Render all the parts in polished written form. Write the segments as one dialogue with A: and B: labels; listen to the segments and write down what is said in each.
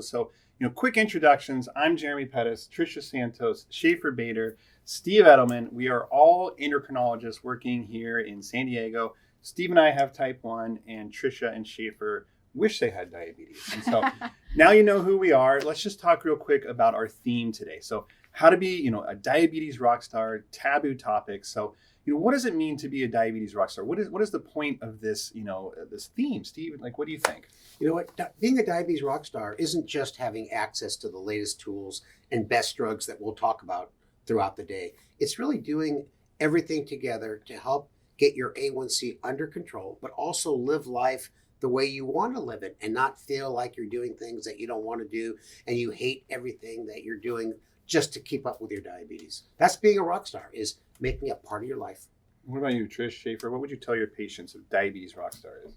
A: So, quick introductions. I'm Jeremy Pettus, Tricia Santos, Schafer Boeder, Steve Edelman. We are all endocrinologists working here in San Diego. Steve and I have type 1, and Tricia and Schafer wish they had diabetes. And so now you know who we are. Let's just talk real quick about our theme today. So how to be, a diabetes rock star, taboo topics. So, what does it mean to be a diabetes rock star? What is the point of this, this theme, Steve? Like, what do you think?
B: You know what? Being a diabetes rock star isn't just having access to the latest tools and best drugs that we'll talk about throughout the day. It's really doing everything together to help get your A1C under control, but also live life the way you want to live it and not feel like you're doing things that you don't want to do and you hate everything that you're doing just to keep up with your diabetes. That's being a rock star, is making it part of your life.
A: What about you, Trish, Schafer? What would you tell your patients of diabetes rock star is?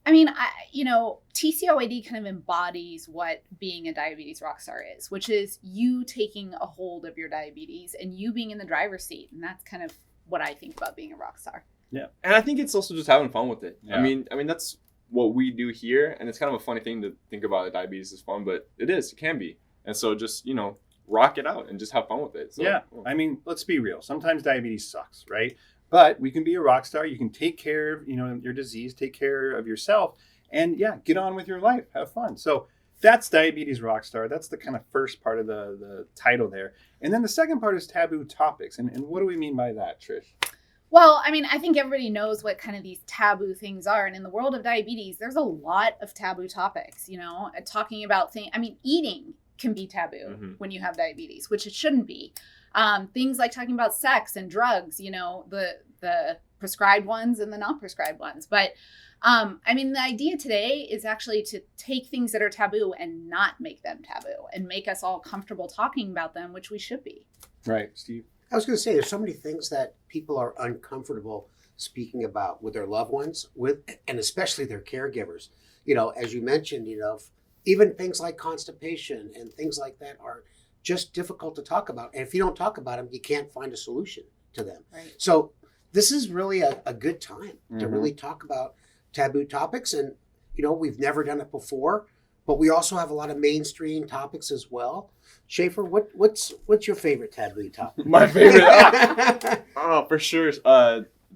C: I mean, TCOYD kind of embodies what being a diabetes rock star is, which is you taking a hold of your diabetes and you being in the driver's seat. And that's kind of what I think about being a rock star.
D: Yeah. And I think it's also just having fun with it. Yeah. I mean, that's what we do here. And it's kind of a funny thing to think about that diabetes is fun, but it can be. And so just, rock it out and just have fun with it. So,
A: yeah. I mean, let's be real. Sometimes diabetes sucks, right? But we can be a rock star. You can take care of, your disease, take care of yourself, and get on with your life, have fun. So that's diabetes rock star. That's the kind of first part of the title there. And then the second part is taboo topics. And what do we mean by that, Trish?
C: Well, I mean, I think everybody knows what kind of these taboo things are. And in the world of diabetes, there's a lot of taboo topics, talking about things. I mean, eating can be taboo when you have diabetes, which it shouldn't be. Things like talking about sex and drugs, the prescribed ones and the not prescribed ones. But I mean, the idea today is actually to take things that are taboo and not make them taboo and make us all comfortable talking about them, which we should be.
A: Right, Steve?
B: I was going to say, there's so many things that people are uncomfortable speaking about with their loved ones, and especially their caregivers. As you mentioned, even things like constipation and things like that are just difficult to talk about. And if you don't talk about them, you can't find a solution to them.
C: Right.
B: So this is really a good time to really talk about taboo topics. And, we've never done it before, but we also have a lot of mainstream topics as well. Schafer, what's your favorite taboo topic?
D: My favorite? For sure.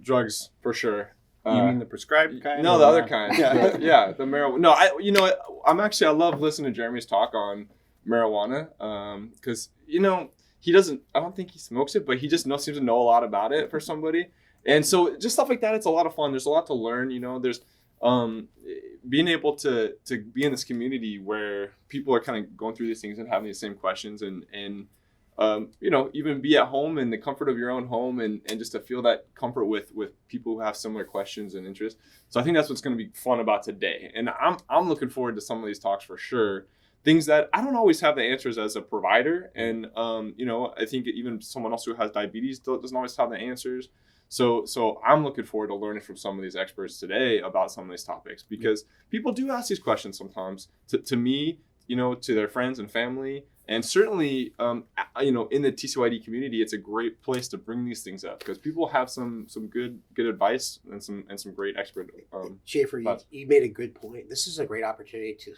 D: Drugs, for sure.
A: You mean the prescribed kind?
D: No, the other kind. Yeah, the marijuana. No, I love listening to Jeremy's talk on marijuana because, I don't think he smokes it, but he just seems to know a lot about it for somebody. And so just stuff like that, it's a lot of fun. There's a lot to learn, there's being able to be in this community where people are kind of going through these things and having these same questions and even be at home in the comfort of your own home and just to feel that comfort with people who have similar questions and interests. So I think that's what's going to be fun about today. And I'm looking forward to some of these talks for sure. Things that I don't always have the answers as a provider. And, I think even someone else who has diabetes doesn't always have the answers. So I'm looking forward to learning from some of these experts today about some of these topics because people do ask these questions sometimes to me, to their friends and family. And certainly, in the TCOYD community, it's a great place to bring these things up because people have some good advice and some great expert.
B: Schafer, you made a good point. This is a great opportunity to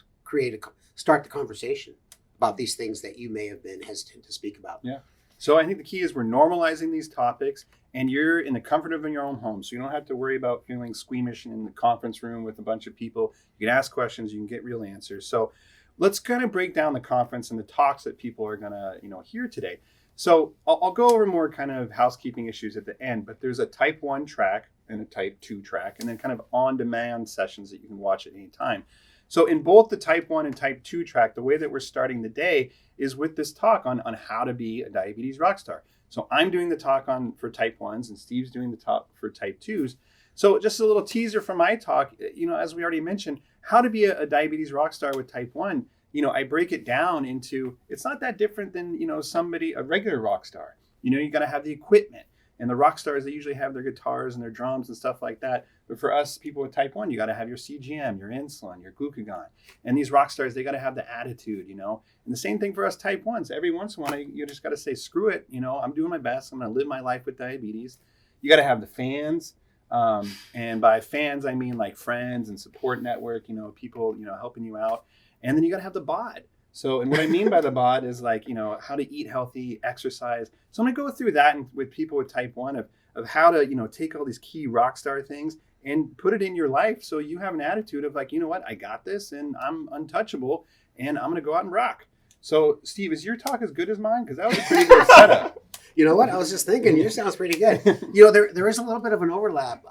B: start the conversation about these things that you may have been hesitant to speak about.
A: Yeah. So I think the key is we're normalizing these topics, and you're in the comfort of your own home, so you don't have to worry about feeling squeamish in the conference room with a bunch of people. You can ask questions, you can get real answers. So let's kind of break down the conference and the talks that people are going to, hear today. So I'll go over more kind of housekeeping issues at the end, but there's a type 1 track and a type 2 track, and then kind of on-demand sessions that you can watch at any time. So in both the type 1 and type 2 track, the way that we're starting the day is with this talk on how to be a diabetes rock star. So I'm doing the talk for type 1s and Steve's doing the talk for type 2s. So just a little teaser for my talk, as we already mentioned, how to be a diabetes rock star with type 1. I break it down into, it's not that different than, a regular rock star. You got to have the equipment. And the rock stars, they usually have their guitars and their drums and stuff like that. But for us, people with type 1, you got to have your CGM, your insulin, your glucagon. And these rock stars, they got to have the attitude, And the same thing for us type 1s. Every once in a while, you just got to say, screw it. I'm doing my best. I'm going to live my life with diabetes. You got to have the fans. And by fans, I mean like friends and support network, people, helping you out. And then you got to have the bod. So, and what I mean by the bod is like, you know, how to eat healthy, exercise. So I'm going to go through that with people with type 1 of how to, you know, take all these key Rockstar things and put it in your life so you have an attitude of like, you know what, I got this and I'm untouchable and I'm going to go out and rock. So, Steve, is your talk as good as mine? Because that was a pretty good setup.
B: You know what? I was just thinking, yours sounds pretty good. You know, there is a little bit of an overlap.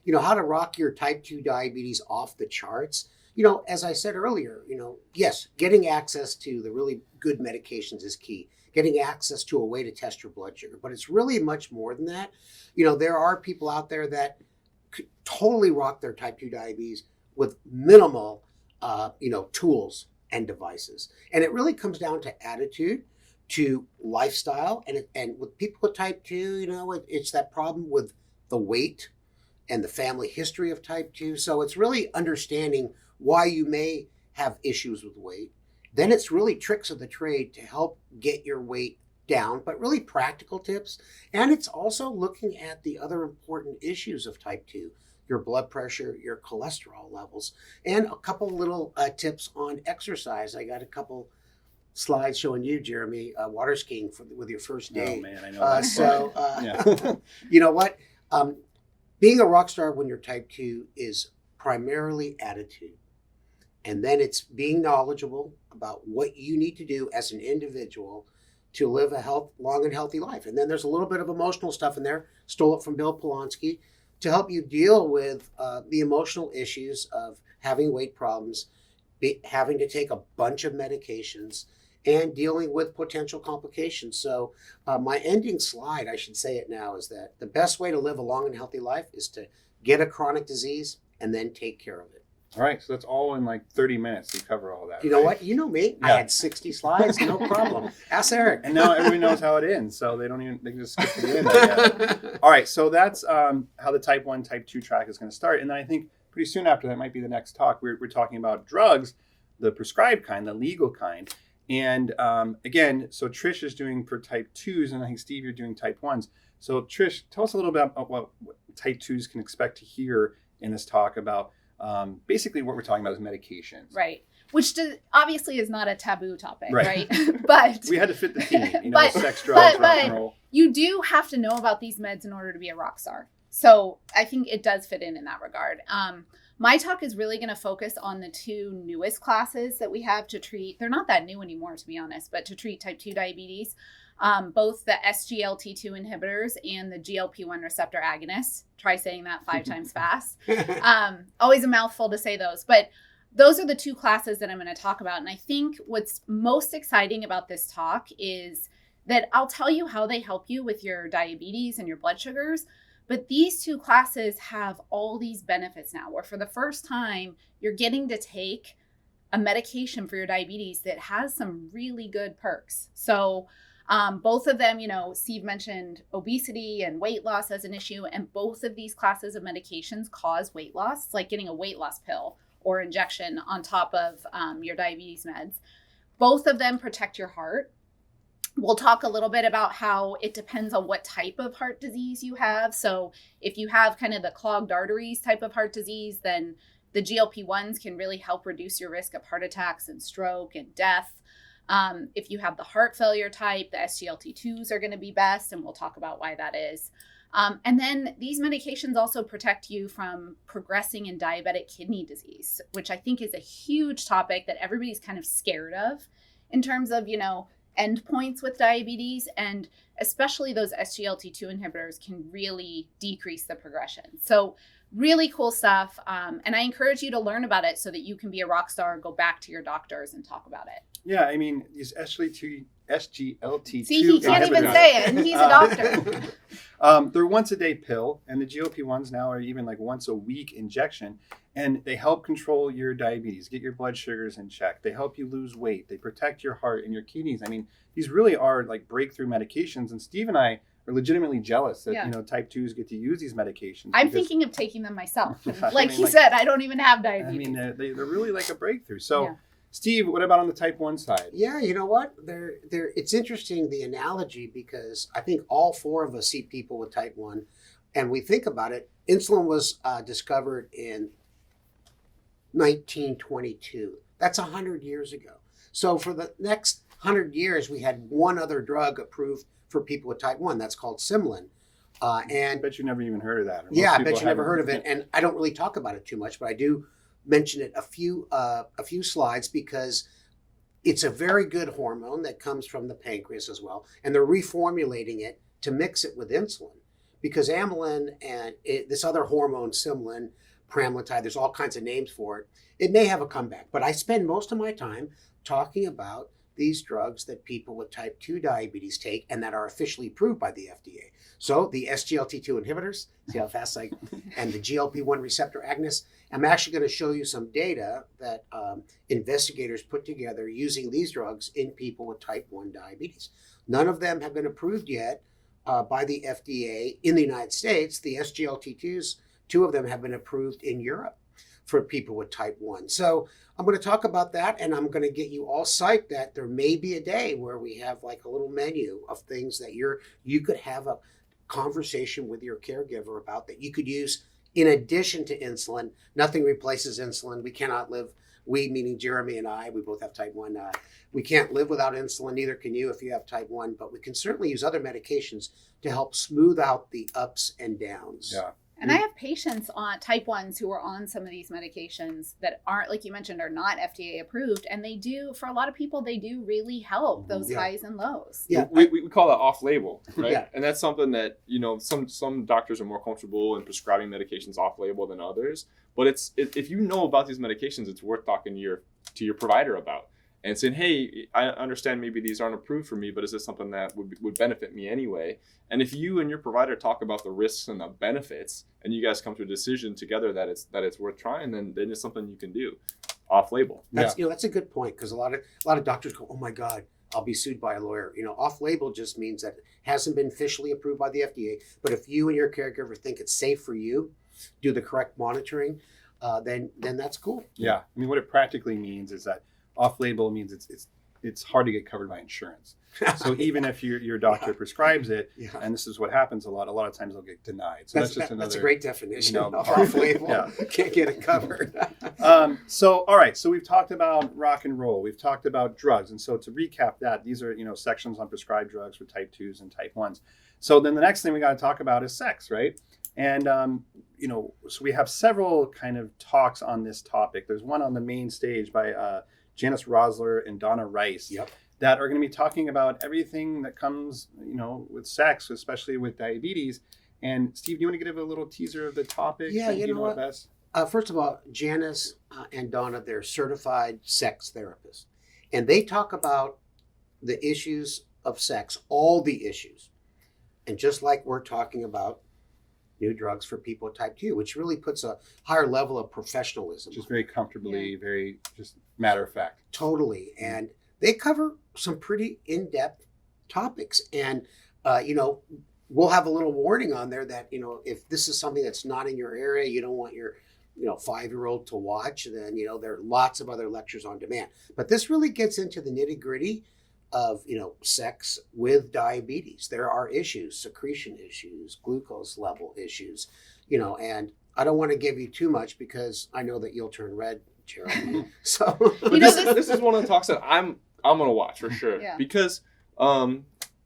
B: You know, how to rock your type 2 diabetes off the charts. You know, as I said earlier, you know, yes, getting access to the really good medications is key. Getting access to a way to test your blood sugar. But it's really much more than that. You know, there are people out there that could totally rock their type 2 diabetes with minimal, you know, tools and devices. And it really comes down to attitude, to lifestyle. And with people with type 2, you know, it's that problem with the weight and the family history of type 2. So it's really understanding why you may have issues with weight. Then it's really tricks of the trade to help get your weight down, but really practical tips. And it's also looking at the other important issues of type 2, your blood pressure, your cholesterol levels, and a couple little tips on exercise. I got a couple slides showing you, Jeremy, water skiing with your first day.
A: Oh man, I know.
B: So,
A: Yeah.
B: you know what? Being a rock star when you're type 2 is primarily attitude. And then it's being knowledgeable about what you need to do as an individual to live a long and healthy life. And then there's a little bit of emotional stuff in there, stole it from Bill Polonsky, to help you deal with the emotional issues of having weight problems, having to take a bunch of medications, and dealing with potential complications. So my ending slide, I should say it now, is that the best way to live a long and healthy life is to get a chronic disease and then take care of it.
A: All right, so that's all in like 30 minutes to cover all that.
B: You know what? You know me. I had 60 slides, no problem. Ask Erik.
A: And now everybody knows how it ends, so they can just skip to the end, I guess. All right, so that's how the type 1, type 2 track is going to start. And then I think pretty soon after that might be the next talk. We're talking about drugs, the prescribed kind, the legal kind. And again, so Trish is doing for type 2s, and I think, Steve, you're doing type 1s. So Trish, tell us a little bit about what type 2s can expect to hear in this talk about basically what we're talking about is medications.
C: Right. Which obviously is not a taboo topic,
A: Right.
C: right? But
A: we had to fit the theme, you know, sex, drugs, rock and roll.
C: You do have to know about these meds in order to be a rock star. So I think it does fit in that regard. My talk is really going to focus on the two newest classes that we have to treat. They're not that new anymore, to be honest, but to treat type 2 diabetes. Both the SGLT2 inhibitors and the GLP-1 receptor agonists. Try saying that 5 times fast. Always a mouthful to say those, but those are the two classes that I'm going to talk about. And I think what's most exciting about this talk is that I'll tell you how they help you with your diabetes and your blood sugars. But these two classes have all these benefits now, where for the first time, you're getting to take a medication for your diabetes that has some really good perks. So both of them, you know, Steve mentioned obesity and weight loss as an issue, and both of these classes of medications cause weight loss. It's like getting a weight loss pill or injection on top of your diabetes meds. Both of them protect your heart. We'll talk a little bit about how it depends on what type of heart disease you have. So if you have kind of the clogged arteries type of heart disease, then the GLP-1s can really help reduce your risk of heart attacks and stroke and death. If you have the heart failure type, the SGLT2s are going to be best, and we'll talk about why that is. And then these medications also protect you from progressing in diabetic kidney disease, which I think is a huge topic that everybody's kind of scared of in terms of, you know, endpoints with diabetes, and especially those SGLT2 inhibitors can really decrease the progression. So really cool stuff. And I encourage you to learn about it so that you can be a rock star, go back to your doctors and talk about it.
A: Yeah, I mean, these SGLT2
C: See, he can't even say it, and he's a doctor.
A: They're once a day pill, and the GLP-1s now are even like once a week injection, and they help control your diabetes, get your blood sugars in check. They help you lose weight. They protect your heart and your kidneys. I mean, these really are like breakthrough medications, and Steve and I are legitimately jealous that, you know, type 2s get to use these medications.
C: I'm thinking of taking them myself.
A: Yeah,
C: like he said, I don't even have diabetes.
A: I mean, they're really like a breakthrough. So, Steve, what about on the type 1 side?
B: Yeah, you know what? It's interesting, the analogy, because I think all 4 of us see people with type 1, and we think about it. Insulin was discovered in 1922. That's 100 years ago. So for the next 100 years, we had one other drug approved for people with type 1. That's called Simlin.
A: I bet you never even heard of that. Or
B: Yeah,
A: most
B: I
A: people
B: bet you never
A: haven't.
B: heard of it. And I don't really talk about it too much, but I do mention it a few slides because it's a very good hormone that comes from the pancreas as well. And they're reformulating it to mix it with insulin because amylin and this other hormone, Simlin, pramlintide, there's all kinds of names for it. It may have a comeback, but I spend most of my time talking about these drugs that people with type 2 diabetes take and that are officially approved by the FDA. So the SGLT2 inhibitors, see how fast I, and the GLP-1 receptor agonists. I'm actually going to show you some data that investigators put together using these drugs in people with type 1 diabetes. None of them have been approved yet by the FDA in the United States. The SGLT2s, 2 of them have been approved in Europe for people with type 1. So I'm going to talk about that, and I'm going to get you all psyched that there may be a day where we have like a little menu of things that you could have a conversation with your caregiver about that you could use in addition to insulin. Nothing replaces insulin. We cannot live, we meaning Jeremy and I, we both have type 1. We can't live without insulin, neither can you if you have type 1, but we can certainly use other medications to help smooth out the ups and downs.
A: Yeah.
C: And I have patients on type 1s who are on some of these medications that aren't, like you mentioned, are not FDA approved. And they do, for a lot of people, they do really help those highs and lows.
B: Yeah.
D: We call that off-label, right?
B: Yeah.
D: And that's something that, some doctors are more comfortable in prescribing medications off-label than others. But if you know about these medications, it's worth talking to your provider about. And saying, hey, I understand maybe these aren't approved for me, but is this something that would benefit me anyway? And if you and your provider talk about the risks and the benefits, and you guys come to a decision together that it's worth trying, then it's something you can do off label.
B: That's that's a good point because a lot of doctors go, oh my God, I'll be sued by a lawyer. Off label just means that it hasn't been officially approved by the FDA. But if you and your caregiver think it's safe for you, do the correct monitoring, then that's cool.
A: Yeah. I mean, what it practically means is that off-label means it's hard to get covered by insurance. So even if your doctor prescribes it, and this is what happens a lot of times they'll get denied. So that's just another.
B: That's a great definition.
A: Part
B: Off-label, can't get it covered.
A: So all right, so we've talked about rock and roll. We've talked about drugs, and so to recap that, these are sections on prescribed drugs for type 2s and type 1s. So then the next thing we got to talk about is sex, right? And so we have several kind of talks on this topic. There's one on the main stage by Janice Rosler and Donna Rice that are going to be talking about everything that comes, with sex, especially with diabetes. And Steve, do you want to give a little teaser of the topic?
B: Yeah, you know what?
A: Best?
B: First of all, Janice and Donna, they're certified sex therapists. And they talk about the issues of sex, all the issues. And just like we're talking about new drugs for people with type 2, which really puts a higher level of professionalism.
A: Just very comfortably, very just matter of fact.
B: Totally. And they cover some pretty in-depth topics. And, we'll have a little warning on there that, if this is something that's not in your area, you don't want your 5-year-old to watch, then, there are lots of other lectures on demand. But this really gets into the nitty-gritty of, sex with diabetes. There are issues, secretion issues, glucose level issues, and I don't want to give you too much because I know that you'll turn red, Jeremy. So
D: this is one of the talks that I'm going to watch for sure because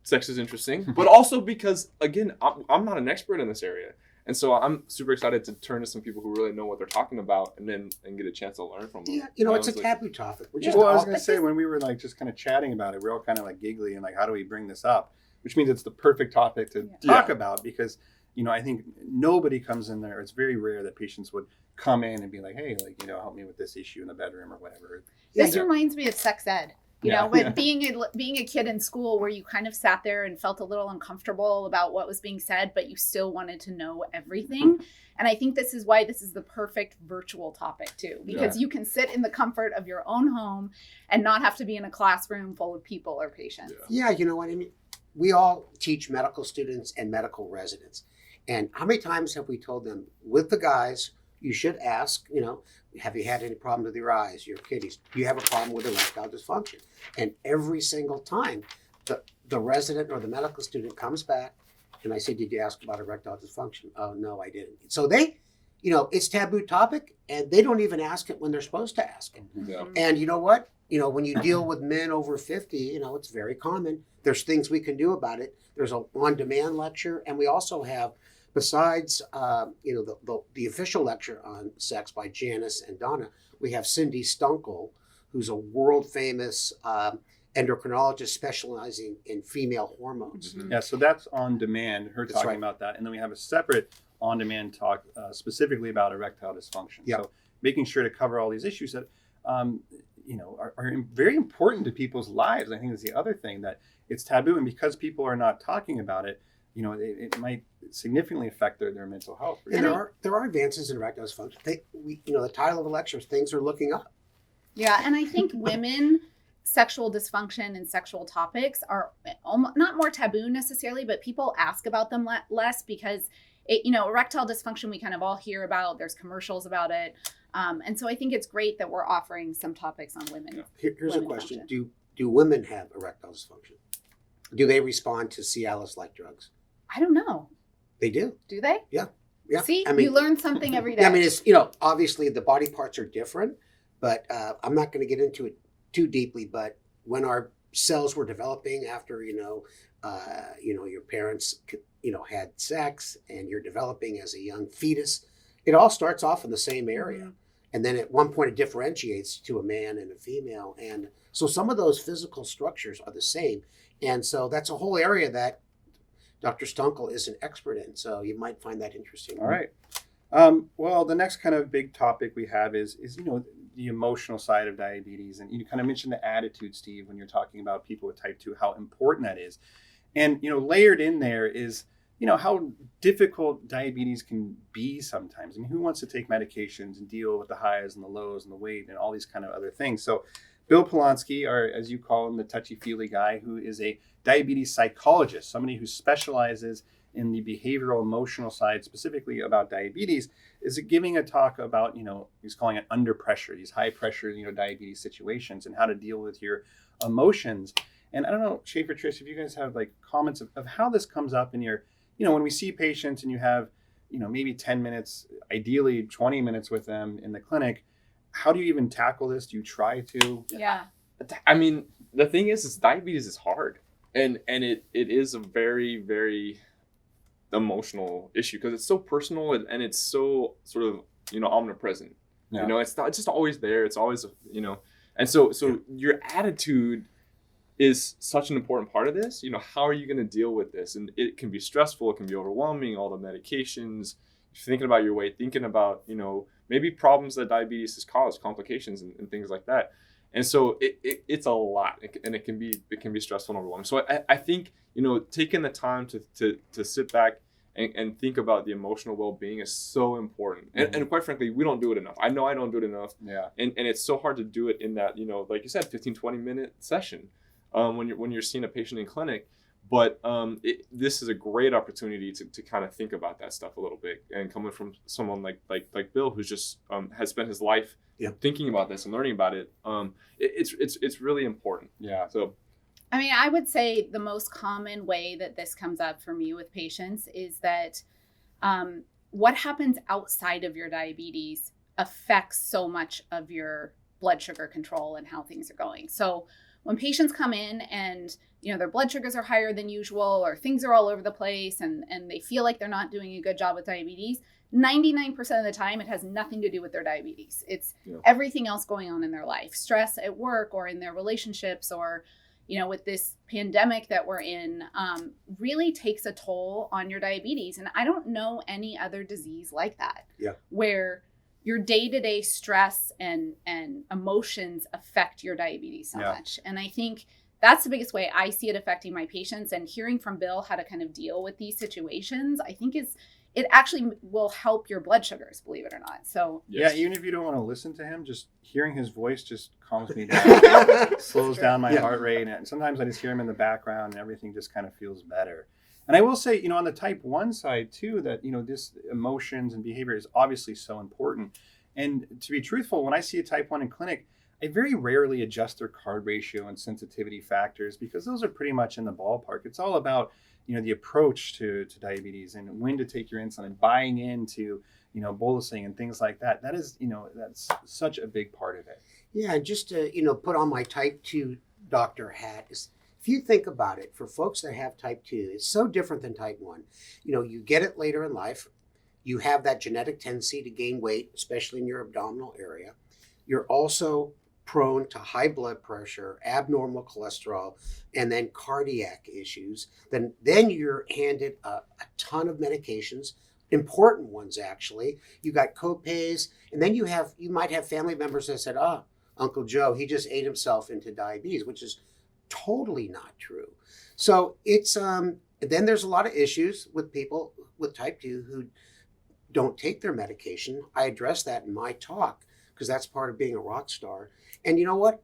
D: sex is interesting, but also because, again, I'm not an expert in this area. And so I'm super excited to turn to some people who really know what they're talking about and get a chance to learn from them.
B: Yeah, it's a taboo topic.
A: I was going to say, when we were just kind of chatting about it, we were all kind of giggly and how do we bring this up? Which means it's the perfect topic to talk about because, I think nobody comes in there. It's very rare that patients would come in and be like, hey, help me with this issue in the bedroom or whatever.
C: This reminds me of sex ed. With being a kid in school where you kind of sat there and felt a little uncomfortable about what was being said, but you still wanted to know everything. And I think this is why this is the perfect virtual topic too, because you can sit in the comfort of your own home and not have to be in a classroom full of people or patients.
B: Yeah, you know what I mean? We all teach medical students and medical residents. And how many times have we told them with the guys, you should ask, have you had any problem with your eyes, your kidneys? Do you have a problem with erectile dysfunction? And every single time the resident or the medical student comes back and I say, did you ask about erectile dysfunction? Oh, no, I didn't. So they it's taboo topic, and they don't even ask it when they're supposed to ask it.
D: Yeah.
B: And you know what? When you deal with men over 50, it's very common. There's things we can do about it. There's a on-demand lecture, and we also have, besides, the official lecture on sex by Janice and Donna, we have Cindy Stunkel, who's a world-famous endocrinologist specializing in female hormones.
A: Yeah, so that's on demand, her
B: That's
A: talking
B: right.
A: about that. And then we have a separate on-demand talk specifically about erectile dysfunction.
B: Yeah.
A: So making sure to cover all these issues that, are very important to people's lives. I think is the other thing, that it's taboo. And because people are not talking about it, it might significantly affect their mental health.
B: And there are advances in erectile dysfunction. The title of the lecture is Things Are Looking Up.
C: Yeah, and I think women, sexual dysfunction and sexual topics are not more taboo necessarily, but people ask about them less because, erectile dysfunction we kind of all hear about. There's commercials about it. And so I think it's great that we're offering some topics on women.
B: Here's a
C: Women
B: question.
C: function.
B: Do women have erectile dysfunction? Do they respond to Cialis-like drugs?
C: I don't know.
B: They do.
C: Do they?
B: Yeah.
C: See, you learn something every day.
B: Yeah, I mean, it's, obviously the body parts are different, but I'm not going to get into it too deeply. But when our cells were developing after, your parents, had sex and you're developing as a young fetus, it all starts off in the same area.
C: Mm-hmm.
B: And then at one point it differentiates to a man and a female. And so some of those physical structures are the same. And so that's a whole area that Dr. Stunkel is an expert in. So you might find that interesting.
A: All right. Well, the next kind of big topic we have is the emotional side of diabetes. And you kind of mentioned the attitude, Steve, when you're talking about people with type 2, how important that is. And, layered in there is, how difficult diabetes can be sometimes. I mean, who wants to take medications and deal with the highs and the lows and the weight and all these kind of other things? So Bill Polonsky, or as you call him, the touchy-feely guy, who is a diabetes psychologist, somebody who specializes in the behavioral emotional side, specifically about diabetes, is giving a talk about, he's calling it under pressure, these high pressure, diabetes situations, and how to deal with your emotions. And I don't know, Schafer, Tricia, if you guys have like comments of how this comes up in your, when we see patients and you have, maybe 10 minutes, ideally 20 minutes with them in the clinic, how do you even tackle this? Do you try to?
C: Yeah.
D: I mean, the thing is diabetes is hard. And it is a very, very emotional issue because it's so personal and it's so sort of, omnipresent.
A: Yeah.
D: It's just always there. It's always, and so your attitude is such an important part of this. How are you going to deal with this? And it can be stressful. It can be overwhelming. All the medications, thinking about your weight, thinking about, maybe problems that diabetes has caused, complications and things like that. And so it's a lot, and it can be stressful and overwhelming. So I think, taking the time to sit back and think about the emotional well-being is so important.
A: Mm-hmm.
D: And quite frankly, we don't do it enough. I know I don't do it enough.
A: Yeah.
D: And it's so hard to do it in that, like you said, 15, 20 minute session when you're seeing a patient in clinic. But this is a great opportunity to kind of think about that stuff a little bit. And coming from someone like Bill, who's just has spent his life thinking about this and learning about it, it's really important.
A: Yeah.
D: So,
C: I mean, I would say the most common way that this comes up for me with patients is that what happens outside of your diabetes affects so much of your blood sugar control and how things are going. So when patients come in and their blood sugars are higher than usual or things are all over the place and they feel like they're not doing a good job with diabetes, 99% of the time it has nothing to do with their diabetes. It's everything else going on in their life, stress at work or in their relationships or with this pandemic that we're in, really takes a toll on your diabetes. And I don't know any other disease like that, where your day-to-day stress and emotions affect your diabetes so much. And I think that's the biggest way I see it affecting my patients. And hearing from Bill how to kind of deal with these situations, I think it actually will help your blood sugars, believe it or not. So
A: yeah, even if you don't want to listen to him, just hearing his voice just calms me down, slows down my heart rate. And sometimes I just hear him in the background and everything just kind of feels better. And I will say, on the type 1 side too, that, this emotions and behavior is obviously so important. And to be truthful, when I see a type 1 in clinic, I very rarely adjust their card ratio and sensitivity factors because those are pretty much in the ballpark. It's all about, the approach to diabetes and when to take your insulin and buying into, bolusing and things like that. That is, that's such a big part of it.
B: Yeah, and just to, put on my type 2 doctor hat, is if you think about it, for folks that have type 2, it's so different than type 1. You get it later in life. You have that genetic tendency to gain weight, especially in your abdominal area. You're also prone to high blood pressure, abnormal cholesterol, and then cardiac issues. Then you're handed a ton of medications, important ones actually. You got copays, and then you might have family members that said, Uncle Joe, he just ate himself into diabetes, which is totally not true. So it's then there's a lot of issues with people with type 2 who don't take their medication. I address that in my talk because that's part of being a rock star. And you know what?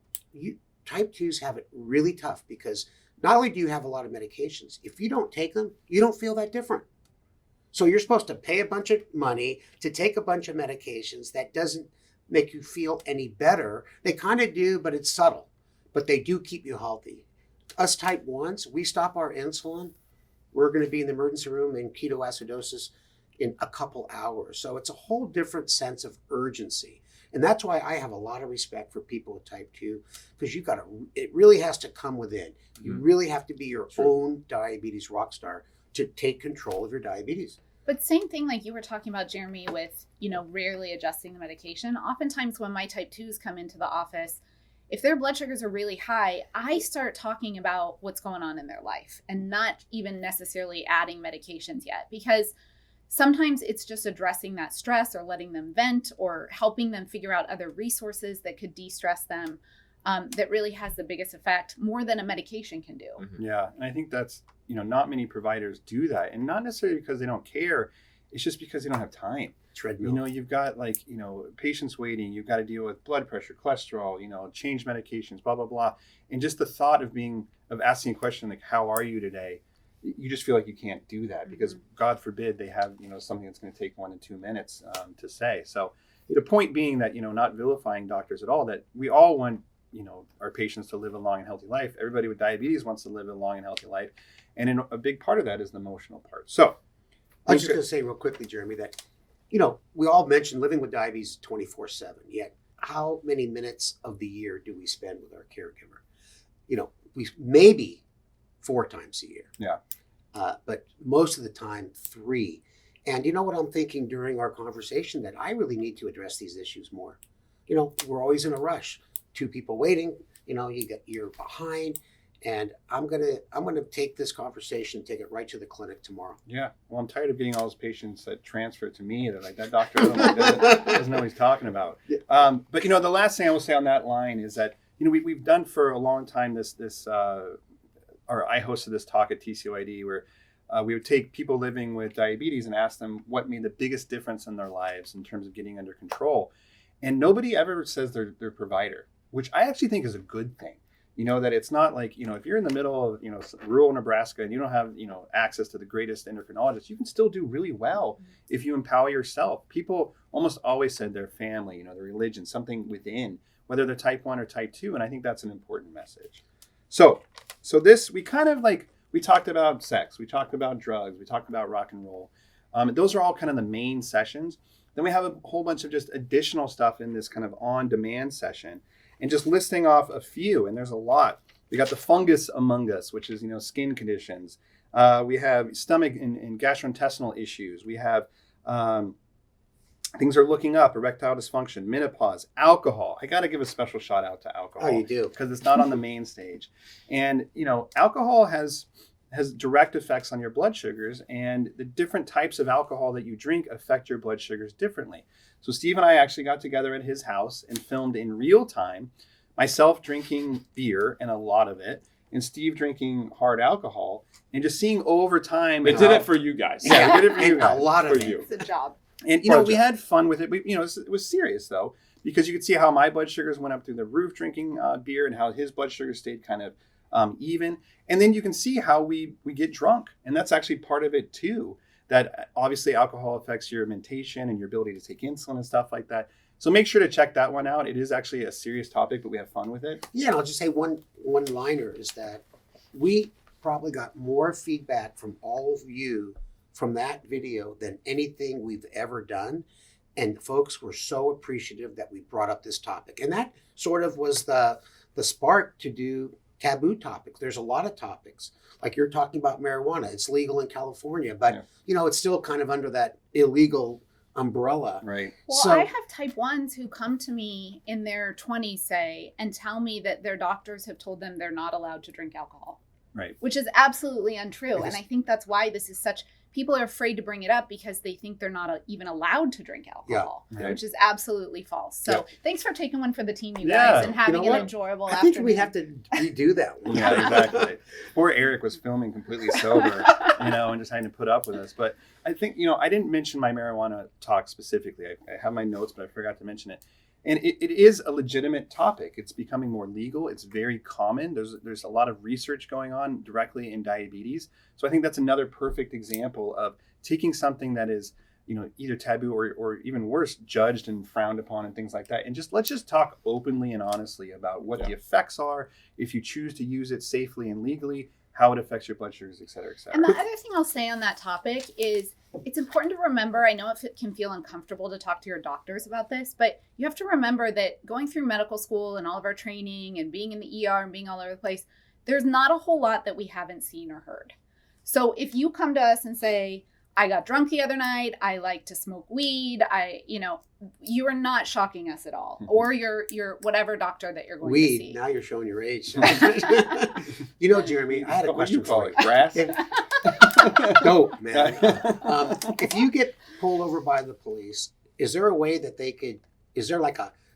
B: Type 2s have it really tough because not only do you have a lot of medications, if you don't take them, you don't feel that different. So you're supposed to pay a bunch of money to take a bunch of medications that doesn't make you feel any better. They kind of do, but it's subtle. But they do keep you healthy. Us type 1s, we stop our insulin, we're going to be in the emergency room in ketoacidosis in a couple hours. So it's a whole different sense of urgency. And that's why I have a lot of respect for people with type 2, because it really has to come within. You really have to be your own diabetes rock star to take control of your diabetes.
C: But same thing like you were talking about, Jeremy, with, rarely adjusting the medication. Oftentimes when my type 2s come into the office, if their blood sugars are really high, I start talking about what's going on in their life and not even necessarily adding medications yet, because sometimes it's just addressing that stress or letting them vent or helping them figure out other resources that could de-stress them that really has the biggest effect, more than a medication can do.
A: Yeah, and I think that's, not many providers do that. And not necessarily because they don't care, it's just because they don't have time.
B: Treadmill.
A: You've got patients waiting, you've got to deal with blood pressure, cholesterol, change medications, blah, blah, blah. And just the thought of asking a question like, how are you today? You just feel like you can't do that because God forbid they have, something that's going to take 1 to 2 minutes to say. So the point being that, not vilifying doctors at all, that we all want, our patients to live a long and healthy life. Everybody with diabetes wants to live a long and healthy life. And a big part of that is the emotional part. So
B: I was just going to say real quickly, Jeremy, that, we all mentioned living with diabetes 24/7, yet how many minutes of the year do we spend with our caregiver? We maybe 4 times a year.
A: Yeah.
B: But most of the time, 3. And you know what I'm thinking during our conversation? That I really need to address these issues more. We're always in a rush. 2 people waiting, you're behind. And I'm gonna take this conversation, take it right to the clinic tomorrow.
A: Yeah. Well, I'm tired of getting all those patients that transfer to me that that doctor doesn't know what he's talking about.
B: Yeah.
A: But the last thing I will say on that line is that, we've done for a long time or I hosted this talk at TCOYD where we would take people living with diabetes and ask them what made the biggest difference in their lives in terms of getting under control. And nobody ever says their provider, which I actually think is a good thing. That it's not like, if you're in the middle of, rural Nebraska and you don't have, access to the greatest endocrinologist, you can still do really well if you empower yourself. People almost always said their family, their religion, something within, whether they're type 1 or type 2. And I think that's an important message. So this, we talked about sex, we talked about drugs, we talked about rock and roll. Those are all kind of the main sessions. Then we have a whole bunch of just additional stuff in this kind of on-demand session. And just listing off a few, and there's a lot. We got the fungus among us, which is, skin conditions. We have stomach and gastrointestinal issues. We have things are looking up, erectile dysfunction, menopause, alcohol. I got to give a special shout out to alcohol.
B: Oh, you do?
A: Because it's not on the main stage. And, alcohol has direct effects on your blood sugars, and the different types of alcohol that you drink affect your blood sugars differently. So Steve and I actually got together at his house and filmed in real time, myself drinking beer and a lot of it, and Steve drinking hard alcohol, and just seeing over time.
D: They did it for you guys.
A: Yeah, we did it for you
B: And
A: guys.
B: a lot of
D: For
B: it.
D: you.
C: It's a job.
A: And, we had fun with it. But, it was serious, though, because you could see how my blood sugars went up through the roof drinking beer and how his blood sugar stayed kind of even. And then you can see how we get drunk. And that's actually part of it, too, that obviously alcohol affects your mentation and your ability to take insulin and stuff like that. So make sure to check that one out. It is actually a serious topic, but we have fun with it.
B: Yeah, and I'll just say one liner is that we probably got more feedback from all of you from that video than anything we've ever done. And folks were so appreciative that we brought up this topic. And that sort of was the spark to do taboo topics. There's a lot of topics. Like you're talking about marijuana. It's legal in California, but it's still kind of under that illegal umbrella.
A: Right.
C: Well,
B: So-
C: I have type 1s who come to me in their 20s, say, and tell me that their doctors have told them they're not allowed to drink alcohol.
A: Right.
C: Which is absolutely untrue.
B: Yes.
C: And I think that's why this is such, people are afraid to bring it up because they think they're not even allowed to drink alcohol,
A: Yeah.
C: which is absolutely false. So thanks for taking one for the team, you
A: Yeah.
C: guys, and having
B: You know
C: an
B: what?
C: enjoyable
B: I
C: afternoon.
B: think we have to redo that one.
A: Yeah, exactly. Poor Erik was filming completely sober, and just having to put up with us. But I think, I didn't mention my marijuana talk specifically. I have my notes, but I forgot to mention it. And it is a legitimate topic. It's becoming more legal. It's very common. There's a lot of research going on directly in diabetes. So I think that's another perfect example of taking something that is, either taboo or even worse, judged and frowned upon and things like that. And let's just talk openly and honestly about what the effects are if you choose to use it safely and legally, how it affects your blood sugars, et cetera, et cetera.
C: And the other thing I'll say on that topic is it's important to remember, I know it can feel uncomfortable to talk to your doctors about this, but you have to remember that going through medical school and all of our training and being in the ER and being all over the place, there's not a whole lot that we haven't seen or heard. So if you come to us and say, I got drunk the other night, I like to smoke weed, you are not shocking us at all.
A: Mm-hmm.
C: Or your whatever doctor that you're going to
B: Weed.
C: see.
B: Now you're showing your age. Jeremy, I had a
A: What do you
B: question
A: call
B: for
A: it?
B: you.
A: Grass?
B: No, man. If you get pulled over by the police, is there a way that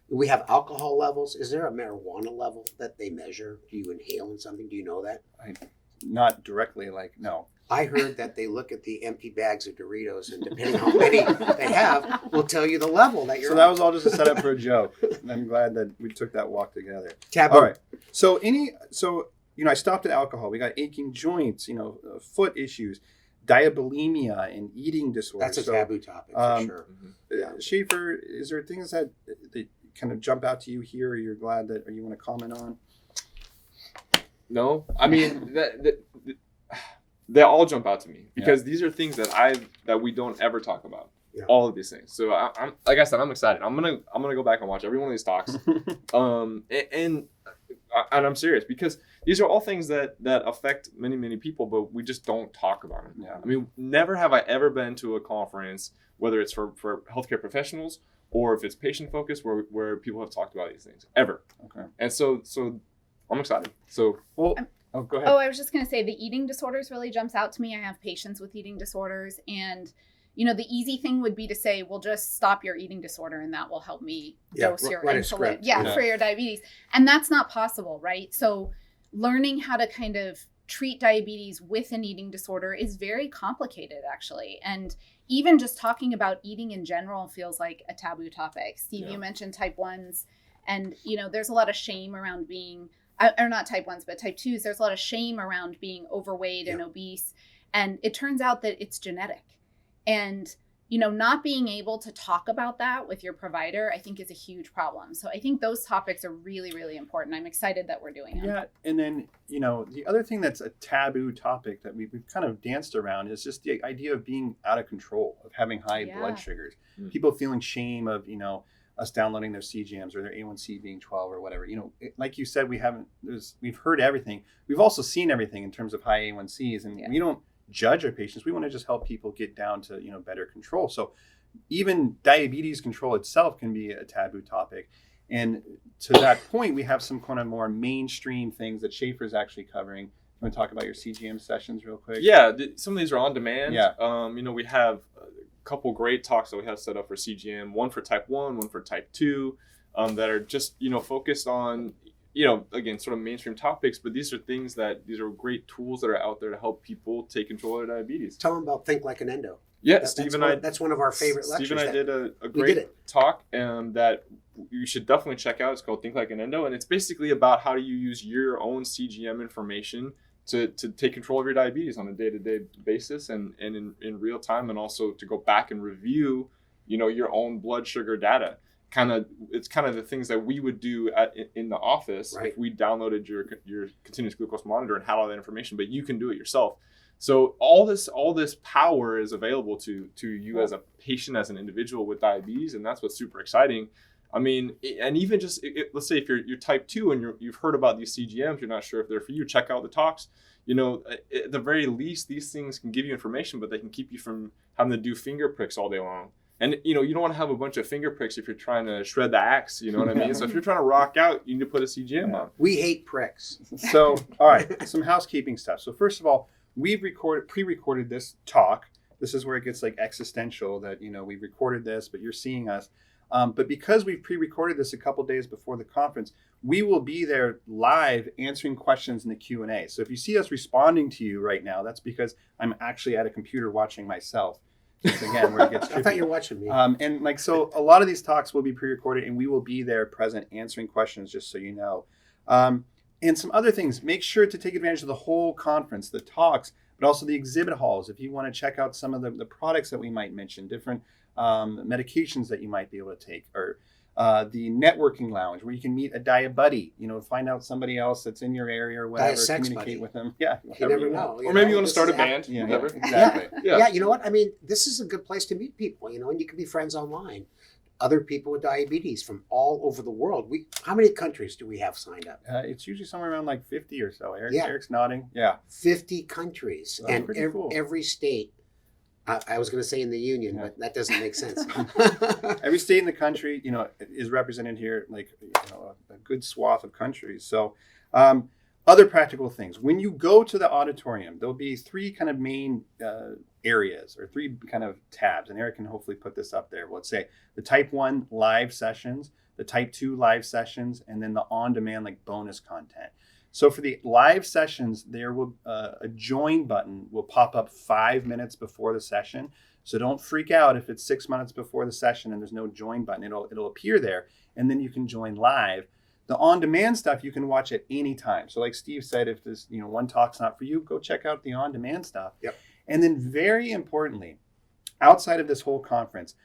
B: we have alcohol levels? Is there a marijuana level that they measure? Do you inhale in something? Do you know that?
A: Not directly, no.
B: I heard that they look at the empty bags of Doritos, and depending on how many they have, will tell you the level that you're
A: So that was all just a setup for a joke. And I'm glad that we took that walk together.
B: Taboo.
A: All right. So I stopped at alcohol. We got aching joints, foot issues, diabulimia, and eating disorders.
B: That's a taboo topic for sure.
A: Schafer, is there things that kind of jump out to you here, or you're glad that, or you want to comment on?
D: No, I mean they all jump out to me because these are things that we don't ever talk about. Yeah. All of these things. So I'm like I said, I'm excited. I'm gonna go back and watch every one of these talks. And I'm serious because these are all things that affect many people, but we just don't talk about it.
A: Yeah.
D: I mean, never have I ever been to a conference, whether it's for healthcare professionals or if it's patient focused, where people have talked about these things ever. Okay. And so I'm excited. So
A: go ahead.
C: I was just going to say the eating disorders really jumps out to me. I have patients with eating disorders, and the easy thing would be to say, well, just stop your eating disorder and that will help me dose your insulin for your diabetes. And that's not possible, right? So learning how to kind of treat diabetes with an eating disorder is very complicated, actually. And even just talking about eating in general feels like a taboo topic. Steve, you mentioned type 1s, and there's a lot of shame around being or not type 1s, but type 2s, there's a lot of shame around being overweight and obese. And it turns out that it's genetic. And, not being able to talk about that with your provider, I think is a huge problem. So I think those topics are really, really important. I'm excited that we're doing it.
A: Yeah. And then, the other thing that's a taboo topic that we've kind of danced around is just the idea of being out of control, of having high blood sugars. Mm. People feeling shame of, us downloading their CGMs or their A1C being 12 or whatever. Like you said, we've heard everything. We've also seen everything in terms of high A1Cs, and we don't judge our patients. We want to just help people get down to, better control. So even diabetes control itself can be a taboo topic. And to that point, we have some kind of more mainstream things that Schafer's actually covering. You want to talk about your CGM sessions real quick?
D: Yeah, some of these are on demand.
A: Yeah.
D: We have couple great talks that we have set up for CGM, one for type 1, one for type 2, that are just, focused on, again, sort of mainstream topics, but these are great tools that are out there to help people take control of their diabetes.
B: Tell them about Think Like an Endo.
D: Yeah,
B: that's one of our favorite lectures.
D: Steve and I did a great talk that you should definitely check out. It's called Think Like an Endo, and it's basically about how do you use your own CGM information to take control of your diabetes on a day-to-day basis and in real time, and also to go back and review, your own blood sugar data. it's kind of the things that we would do in the office if we downloaded your continuous glucose monitor and had all that information, but you can do it yourself. So all this power is available to you as a patient, as an individual with diabetes, and that's what's super exciting. I mean, and even just let's say if you're type 2 and you've heard about these CGMs, you're not sure if they're for you, check out the talks. You know, at the very least, these things can give you information, but they can keep you from having to do finger pricks all day long. And, you know, you don't want to have a bunch of finger pricks if you're trying to shred the axe, you know what I mean? So if you're trying to rock out, you need to put a CGM on.
B: We hate pricks.
A: So, all right, some housekeeping stuff. So first of all, we've pre-recorded this talk. This is where it gets like existential that, you know, we recorded this, but you're seeing us. But because we've pre-recorded this a couple days before the conference, we will be there live answering questions in the Q&A. So if you see us responding to you right now, that's because I'm actually at a computer watching myself. Just again, where it gets trippy.
B: I thought you were watching me.
A: And like, so a lot of these talks will be pre-recorded and we will be there present answering questions, just so you know. And some other things, make sure to take advantage of the whole conference, the talks, but also the exhibit halls. If you want to check out some of the products that we might mention, different medications that you might be able to take, or the networking lounge where you can meet a diabuddy, you know, find out somebody else that's in your area or whatever, communicate
B: buddy.
A: With them. Yeah.
B: You never know.
D: Or maybe you want to start a band.
A: Yeah,
D: whatever.
A: exactly.
B: Yeah, you know what? I mean, this is a good place to meet people, you know, and you can be friends online. Other people with diabetes from all over the world. How many countries do we have signed up?
A: It's usually somewhere around like 50 or so.
B: Yeah.
A: Eric's nodding. Yeah.
B: 50 countries.
A: That's
B: And
A: pretty cool.
B: every state, I was going to say in the union, but that doesn't make sense.
A: Every state in the country, you know, is represented here, like, you know, a good swath of countries. So other practical things. When you go to the auditorium, there'll be three kind of main areas or three kind of tabs. And Erik can hopefully put this up there. Let's say the type 1 live sessions, the type 2 live sessions, and then the on-demand like bonus content. So for the live sessions, there will a join button will pop up 5 minutes before the session. So don't freak out if it's 6 minutes before the session and there's no join button. It'll appear there, and then you can join live. The on-demand stuff you can watch at any time. So like Steve said, if this, you know, one talk's not for you, go check out the on-demand stuff.
B: Yep. And
A: then very importantly, outside of this whole conference,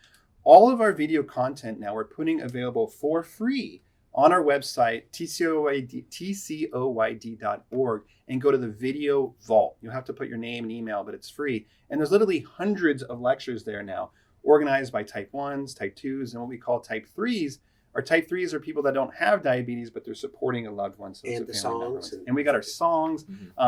A: all of our video content now we're putting available for free on our website, TCOYD.org, and go to the video vault. You'll have to put your name and email, but it's free. And there's literally hundreds of lectures there now, organized by type 1s, type 2s, and what we call type 3s. Our type 3s are people that don't have diabetes, but they're supporting a loved one. So
B: and the songs.
A: And we got our songs,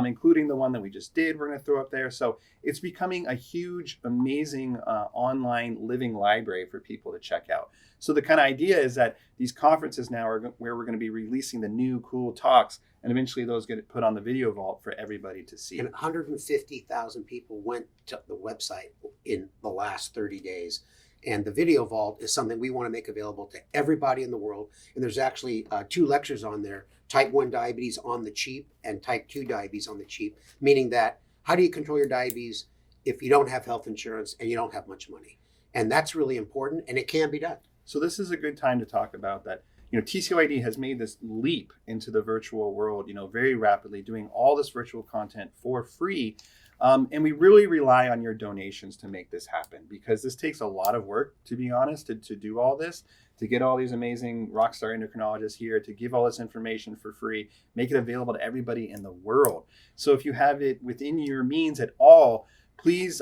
A: including the one that we just did, we're going to throw up there. So it's becoming a huge, amazing online living library for people to check out. So the kind of idea is that these conferences now are where we're going to be releasing the new cool talks, and eventually those get put on the video vault for everybody to see.
B: And 150,000 people went to the website in the last 30 days. And the video vault is something we want to make available to everybody in the world. And there's actually 2 lectures on there, type 1 diabetes on the cheap and type 2 diabetes on the cheap, meaning that how do you control your diabetes if you don't have health insurance and you don't have much money? And that's really important, and it can be done.
A: So this is a good time to talk about that. You know, TCOYD has made this leap into the virtual world, you know, very rapidly, doing all this virtual content for free. And we really rely on your donations to make this happen, because this takes a lot of work, to be honest, to do all this, to get all these amazing Rockstar endocrinologists here, to give all this information for free, make it available to everybody in the world. So if you have it within your means at all, please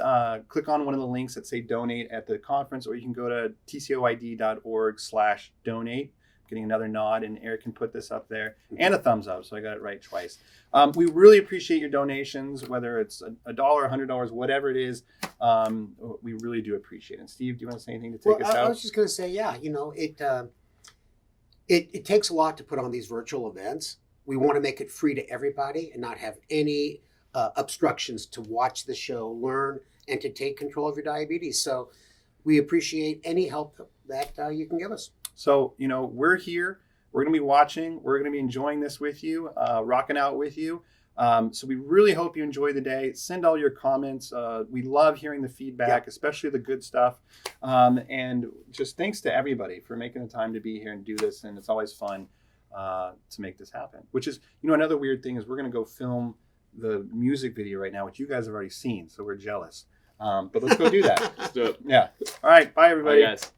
A: click on one of the links that say donate at the conference, or you can go to tcoyd.org/donate. Getting another nod, and Erik can put this up there, and a thumbs up, so I got it right twice. We really appreciate your donations, whether it's $1, $100, whatever it is. We really do appreciate it. And Steve, do you want to say anything to take us out?
B: I was just going to say, yeah, you know, it takes a lot to put on these virtual events. We want to make it free to everybody and not have any obstructions to watch the show, learn, and to take control of your diabetes. So we appreciate any help that you can give us.
A: So, you know, we're here. We're going to be watching. We're going to be enjoying this with you, rocking out with you. So we really hope you enjoy the day. Send all your comments. We love hearing the feedback, especially the good stuff. And just thanks to everybody for making the time to be here and do this. And it's always fun to make this happen, which is, you know, another weird thing is we're going to go film the music video right now, which you guys have already seen. So we're jealous. But let's go do that.
D: Let's do it.
A: Yeah. All right. Bye, everybody.
D: Bye, guys.